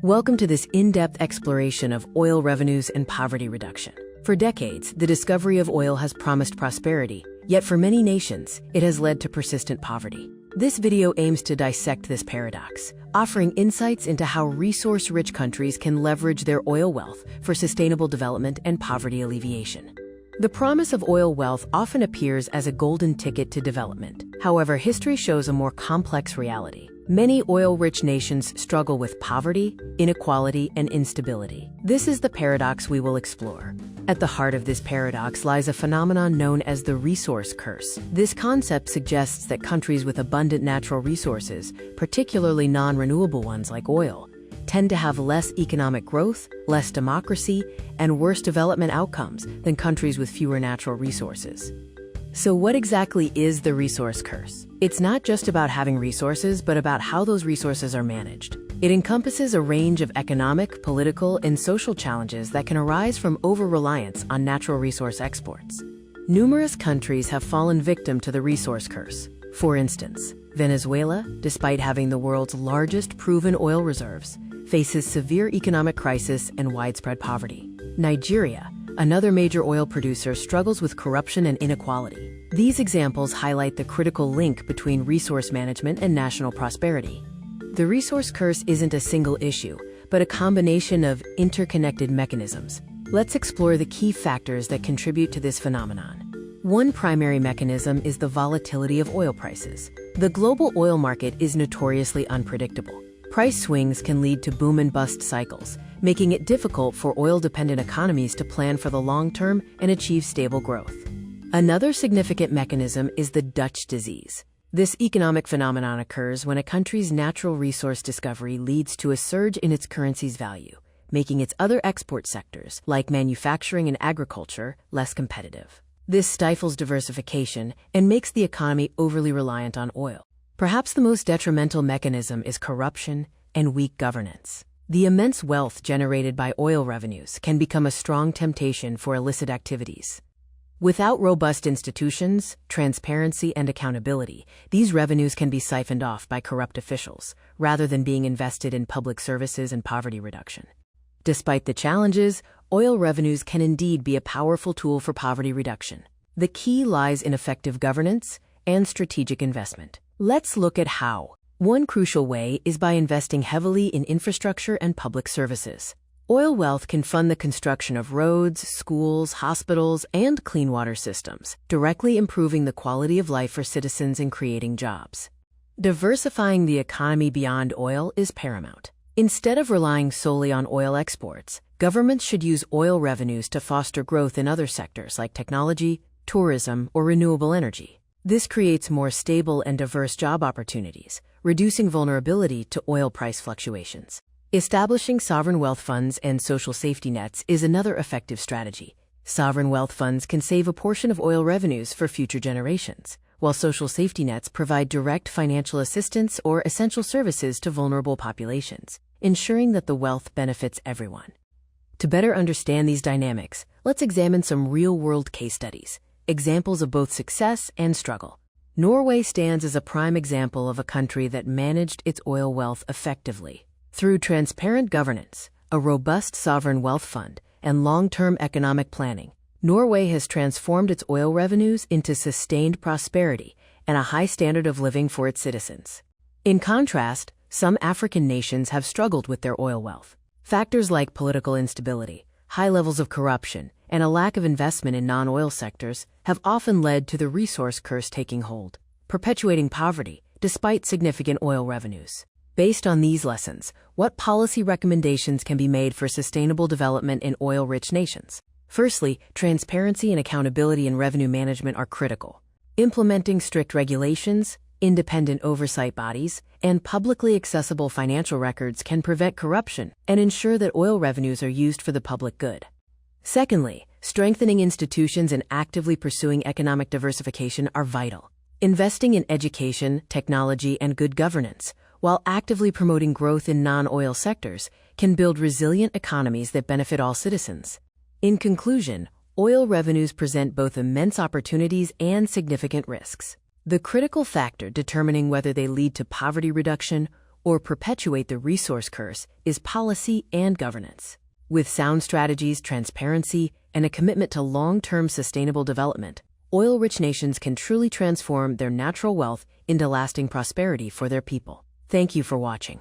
Welcome to this in-depth exploration of oil revenues and poverty reduction. For decades, the discovery of oil has promised prosperity, yet for many nations, it has led to persistent poverty. This video aims to dissect this paradox, offering insights into how resource-rich countries can leverage their oil wealth for sustainable development and poverty alleviation. The promise of oil wealth often appears as a golden ticket to development. However, history shows a more complex reality. Many oil-rich nations struggle with poverty, inequality, and instability. This is the paradox we will explore. At the heart of this paradox lies a phenomenon known as the resource curse. This concept suggests that countries with abundant natural resources, particularly non-renewable ones like oil, tend to have less economic growth, less democracy, and worse development outcomes than countries with fewer natural resources. So what exactly is the resource curse? It's not just about having resources, but about how those resources are managed. It encompasses a range of economic, political, and social challenges that can arise from over-reliance on natural resource exports. Numerous countries have fallen victim to the resource curse. For instance, Venezuela, despite having the world's largest proven oil reserves, faces severe economic crisis and widespread poverty. Nigeria, another major oil producer, struggles with corruption and inequality. These examples highlight the critical link between resource management and national prosperity. The resource curse isn't a single issue, but a combination of interconnected mechanisms. Let's explore the key factors that contribute to this phenomenon. One primary mechanism is the volatility of oil prices. The global oil market is notoriously unpredictable. Price swings can lead to boom and bust cycles, making it difficult for oil-dependent economies to plan for the long term and achieve stable growth. Another significant mechanism is the Dutch disease. This economic phenomenon occurs when a country's natural resource discovery leads to a surge in its currency's value, making its other export sectors, like manufacturing and agriculture, less competitive. This stifles diversification and makes the economy overly reliant on oil. Perhaps the most detrimental mechanism is corruption and weak governance. The immense wealth generated by oil revenues can become a strong temptation for illicit activities. Without robust institutions, transparency, and accountability, these revenues can be siphoned off by corrupt officials, rather than being invested in public services and poverty reduction. Despite the challenges, oil revenues can indeed be a powerful tool for poverty reduction. The key lies in effective governance and strategic investment. Let's look at how. One crucial way is by investing heavily in infrastructure and public services. Oil wealth can fund the construction of roads, schools, hospitals, and clean water systems, directly improving the quality of life for citizens and creating jobs. Diversifying the economy beyond oil is paramount. Instead of relying solely on oil exports, governments should use oil revenues to foster growth in other sectors like technology, tourism, or renewable energy. This creates more stable and diverse job opportunities, reducing vulnerability to oil price fluctuations. Establishing sovereign wealth funds and social safety nets is another effective strategy. Sovereign wealth funds can save a portion of oil revenues for future generations, while social safety nets provide direct financial assistance or essential services to vulnerable populations, ensuring that the wealth benefits everyone. To better understand these dynamics, let's examine some real-world case studies, examples of both success and struggle. Norway stands as a prime example of a country that managed its oil wealth effectively. Through transparent governance, a robust sovereign wealth fund, and long-term economic planning, Norway has transformed its oil revenues into sustained prosperity and a high standard of living for its citizens. In contrast, some African nations have struggled with their oil wealth. Factors like political instability, high levels of corruption, and a lack of investment in non-oil sectors have often led to the resource curse taking hold, perpetuating poverty despite significant oil revenues. Based on these lessons, what policy recommendations can be made for sustainable development in oil-rich nations? Firstly, transparency and accountability in revenue management are critical. Implementing strict regulations, independent oversight bodies, and publicly accessible financial records can prevent corruption and ensure that oil revenues are used for the public good. Secondly, strengthening institutions and actively pursuing economic diversification are vital. Investing in education, technology, and good governance, while actively promoting growth in non-oil sectors, can build resilient economies that benefit all citizens. In conclusion, oil revenues present both immense opportunities and significant risks. The critical factor determining whether they lead to poverty reduction or perpetuate the resource curse is policy and governance. With sound strategies, transparency, and a commitment to long-term sustainable development, oil-rich nations can truly transform their natural wealth into lasting prosperity for their people. Thank you for watching.